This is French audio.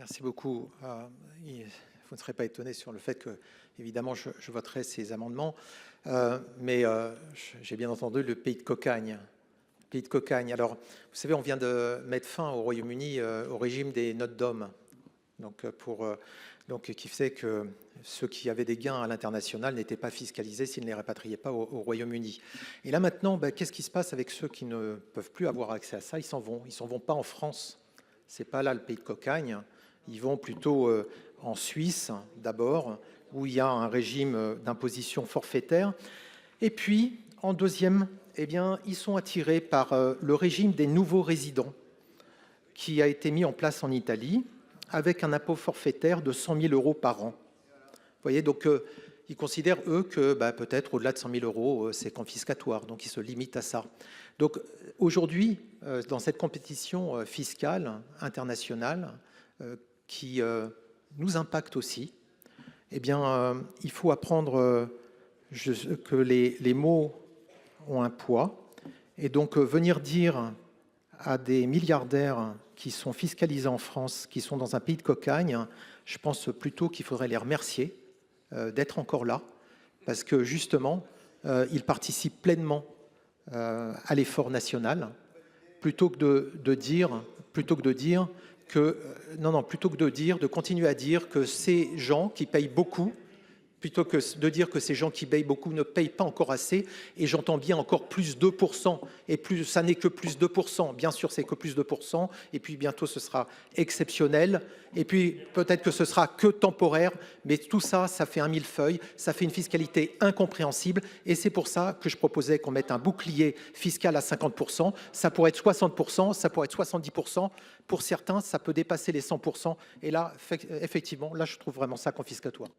Merci beaucoup. Vous ne serez pas étonné sur le fait que, évidemment, je voterai ces amendements. Mais j'ai bien entendu le pays de cocagne. Pays de cocagne. Alors, vous savez, on vient de mettre fin au Royaume-Uni au régime des notes d'hommes. Donc, qui faisait que ceux qui avaient des gains à l'international n'étaient pas fiscalisés s'ils ne les répatriaient pas au Royaume-Uni. Et là maintenant, qu'est-ce qui se passe avec ceux qui ne peuvent plus avoir accès à ça? Ils s'en vont. Ils s'en vont pas en France. C'est pas là le pays de cocagne. Ils vont plutôt en Suisse d'abord, où il y a un régime d'imposition forfaitaire. Et puis, en deuxième, eh bien, ils sont attirés par le régime des nouveaux résidents qui a été mis en place en Italie avec un impôt forfaitaire de 100 000 euros par an. Vous voyez, donc ils considèrent, eux, que peut-être au-delà de 100 000 euros, c'est confiscatoire. Donc, ils se limitent à ça. Donc, aujourd'hui, dans cette compétition fiscale internationale qui nous impacte aussi, eh bien, il faut apprendre que les mots ont un poids. Et donc, venir dire à des milliardaires qui sont fiscalisés en France, qui sont dans un pays de cocagne, je pense plutôt qu'il faudrait les remercier d'être encore là, parce que justement, ils participent pleinement à l'effort national, plutôt que de continuer à dire que ces gens qui payent beaucoup, plutôt que de dire que ces gens qui payent beaucoup ne payent pas encore assez, et j'entends bien encore plus 2%, et plus, ça n'est que plus 2%, bien sûr c'est que plus 2%, et puis bientôt ce sera exceptionnel, et puis peut-être que ce sera que temporaire, mais tout ça, ça fait un millefeuille, ça fait une fiscalité incompréhensible, et c'est pour ça que je proposais qu'on mette un bouclier fiscal à 50%, ça pourrait être 60%, ça pourrait être 70%, pour certains ça peut dépasser les 100%, et là, effectivement, là je trouve vraiment ça confiscatoire.